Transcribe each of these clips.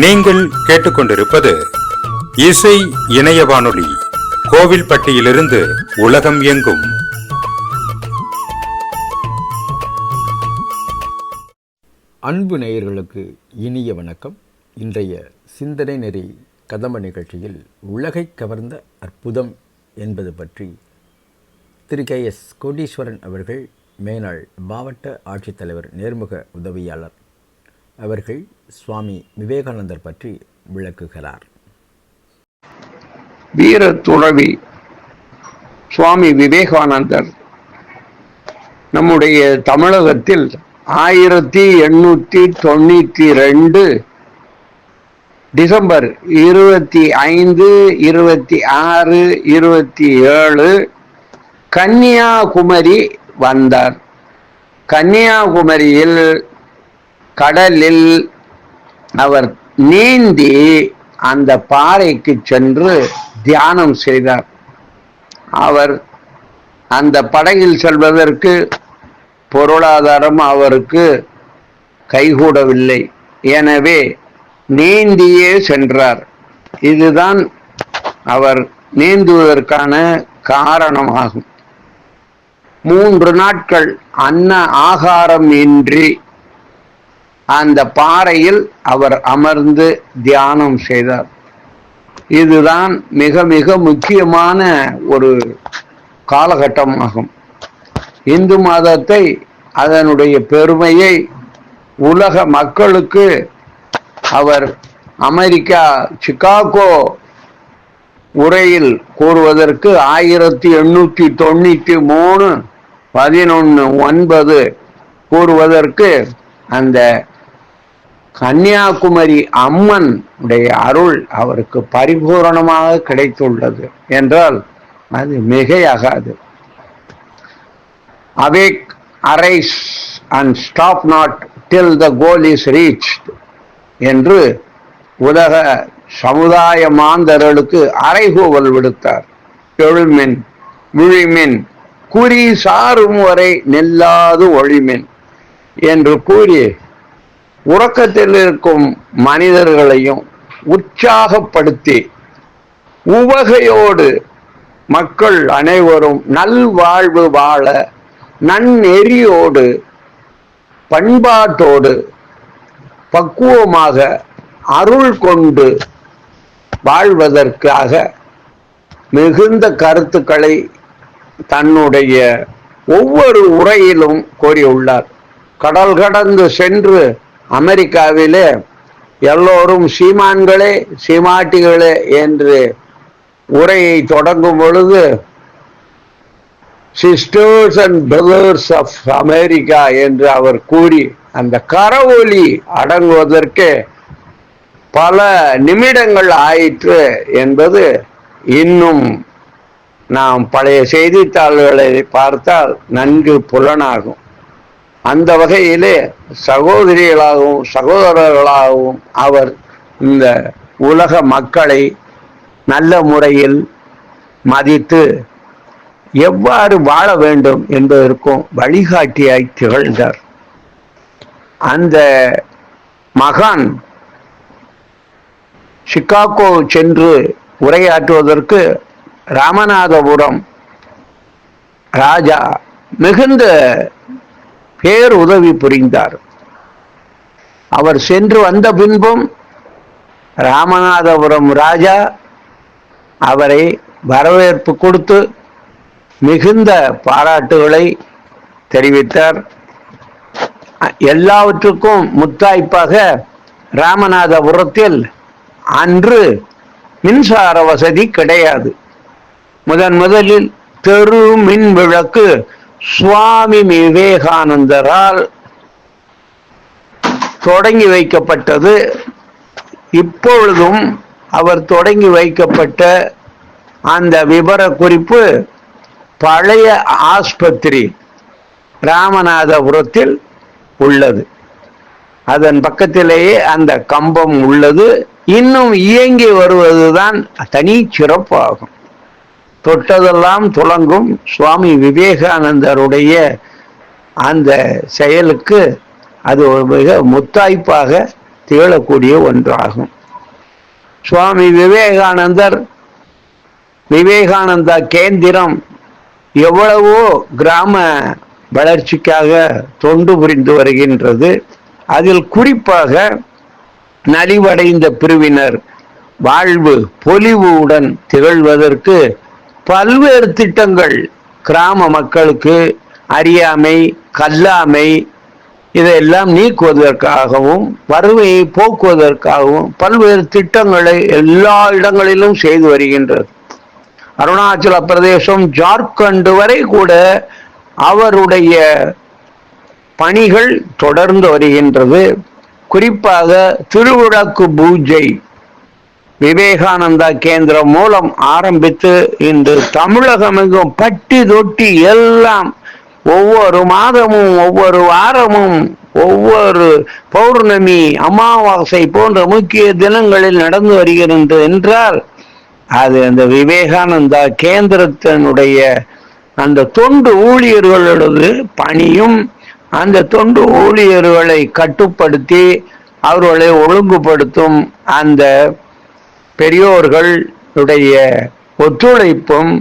நீங்கள் கேட்டுக்கொண்டிருப்பது இசை இணைய வானொலி, கோவில்பட்டியிலிருந்து உலகம் எங்கும். அன்பு நேயர்களுக்கு இனிய வணக்கம். இன்றைய சிந்தனை நெறி கதம்ப நிகழ்ச்சியில் உலகை கவர்ந்த அற்புதம் என்பது பற்றி திரு KS கோடீஸ்வரன் அவர்கள், மேனாள் மாவட்ட ஆட்சித்தலைவர் நேர்முக உதவியாளர் அவர்கள் சுவாமி விவேகானந்தர் பற்றி விளக்குகிறார். வீர துறவி சுவாமி விவேகானந்தர் நம்முடைய தமிழகத்தில் 1892 டிசம்பர் 25, 26, 27 கன்னியாகுமரி வந்தார். கன்னியாகுமரியில் கடலில் அவர் நீந்தி அந்த பாறைக்கு சென்று தியானம் செய்தார். அவர் அந்த படகில் செல்வதற்கு பொருளாதாரம் அவருக்கு கைகூடவில்லை. எனவே நீந்தியே சென்றார். இதுதான் அவர் நீந்துவதற்கான காரணமாகும். 3 நாட்கள் அன்ன ஆகாரம் இன்றி அந்த பாறையில் அவர் அமர்ந்து தியானம் செய்தார். இதுதான் மிக மிக முக்கியமான ஒரு காலகட்டமாகும். இந்து மதத்தை, அதனுடைய பெருமையை உலக மக்களுக்கு அவர் அமெரிக்கா சிகாகோ உரையில் கூறுவதற்கு 1893 11/9 கூறுவதற்கு அந்த கன்னியாகுமரி அம்மன் உடைய அருள் அவருக்கு பரிபூரணமாக கிடைத்துள்ளது என்றால் அது மிகையாகாது. Awake, arise and stop not till the goal is reached என்று உலக சமுதாய மாந்தர்களுக்கு அறைகூவல் விடுத்தார். எழுமின் விழிமின் குறி சாரும் வரை நெல்லாது ஒழிமின் என்று கூறி உறக்கத்தில் இருக்கும் மனிதர்களையும் உற்சாகப்படுத்தி உவகையோடு மக்கள் அனைவரும் நல்வாழ்வு வாழ நன்னெறியோடு பண்பாட்டோடு பக்குவமாக அருள் கொண்டு வாழ்வதற்காக மிகுந்த கருத்துக்களை தன்னுடைய ஒவ்வொரு உரையிலும் கூறியுள்ளார். கடல் கடந்து சென்று அமெரிக்காவிலே எல்லோரும் சீமான்களே சீமாட்டிகளே என்று உரையை தொடங்கும் பொழுது, sisters and brothers of America என்று அவர் கூறி அந்த கரவொலி அடங்குவதற்கு பல நிமிடங்கள் ஆயிற்று என்பது இன்னும் நாம் பழைய செய்தித்தாள்களை பார்த்தால் நன்கு புலனாகும். அந்த வகையிலே சகோதரிகளாகவும் சகோதரர்களாகவும் அவர் இந்த உலக மக்களை நல்ல முறையில் மதித்து எவ்வாறு வாழ வேண்டும் என்பதற்கும் வழிகாட்டியாய் திகழ்ந்தார். அந்த மகான் சிகாகோ சென்று உரையாற்றுவதற்கு ராமநாதபுரம் ராஜா மிகுந்த பேருதவி புரிந்தார். அவர் சென்று வந்த பின்பும் ராமநாதபுரம் ராஜா அவரை வரவேற்பு கொடுத்து மிகுந்த பாராட்டுகளை தெரிவித்தார். எல்லாவற்றுக்கும் முத்தாய்ப்பாக ராமநாதபுரத்தில் அன்று மின்சார வசதி கிடையாது. முதலில் தெரு மின் விளக்கு சுவாமி விவேகானந்தரால் தொடங்கி வைக்கப்பட்டது. இப்பொழுதும் அவர் தொடங்கி வைக்கப்பட்ட அந்த விபர குறிப்பு பழைய ஆஸ்பத்திரி ராமநாதபுரத்தில் உள்ளது. அதன் பக்கத்திலேயே அந்த கம்பம் உள்ளது. இன்னும் இயங்கி வருவதுதான் தனி சிறப்பாகும். தொட்டதெல்லாம் துலங்கும் சுவாமி விவேகானந்தருடைய அந்த செயலுக்கு அது ஒரு மிக முத்தாய்ப்பாக திகழக்கூடிய ஒன்றாகும். சுவாமி விவேகானந்தா கேந்திரம் எவ்வளவோ கிராம வளர்ச்சிக்காக தொண்டு புரிந்து வருகின்றது. அதில் குறிப்பாக நலிவடைந்த பிரிவினர் வாழ்வு பொலிவுடன் திகழ்வதற்கு பல்வேறு திட்டங்கள் கிராம மக்களுக்கு அறியாமை, கல்லாமை இதையெல்லாம் நீக்குவதற்காகவும் வறுமையை போக்குவதற்காகவும் பல்வேறு திட்டங்களை எல்லா இடங்களிலும் செய்து வருகின்றது. அருணாச்சல பிரதேசம், ஜார்க்கண்ட் வரை கூட அவருடைய பணிகள் தொடர்ந்து வருகின்றது. குறிப்பாக திருவிளக்கு பூஜை விவேகானந்தா கேந்திரம் மூலம் ஆரம்பித்து இன்று தமிழகமெங்கும் பட்டி தொட்டி எல்லாம் ஒவ்வொரு மாதமும், ஒவ்வொரு வாரமும், ஒவ்வொரு பௌர்ணமி, அமாவாசை போன்ற முக்கிய தினங்களில் நடந்து வருகிறது என்றால் அது அந்த விவேகானந்தா கேந்திரத்தினுடைய அந்த தொண்டு ஊழியர்களோடது பணியும், அந்த தொண்டு ஊழியர்களை கட்டுப்படுத்தி அவர்களை ஒழுங்குபடுத்தும் அந்த பெரியோர்களுடைய ஒத்துழைப்பும்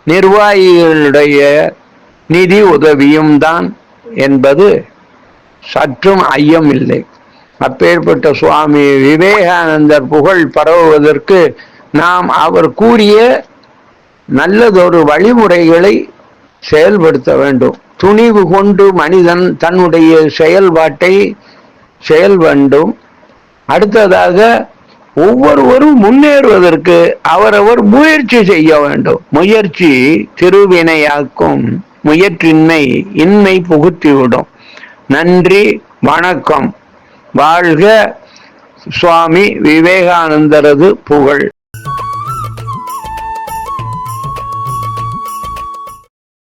நிர்வாகிகளுடைய நிதி உதவியும் தான் என்பது சற்றும் ஐயம் இல்லை. அப்பேற்பட்ட சுவாமி விவேகானந்தர் புகழ் பரவுவதற்கு நாம் அவர் கூறிய நல்லதொரு வழிமுறைகளை செயல்படுத்த வேண்டும். துணிவு கொண்டு மனிதன் தன்னுடைய செயல்பாட்டை செயல் வேண்டும். அடுத்ததாக ஒவ்வொருவரும் முன்னேறுவதற்கு அவரவர் முயற்சி செய்ய வேண்டும். முயற்சி திருவினையாக்கும், முயற்சியின்மை இன்மை புகுத்திவிடும். நன்றி, வணக்கம். வாழ்க சுவாமி விவேகானந்தரது புகழ்.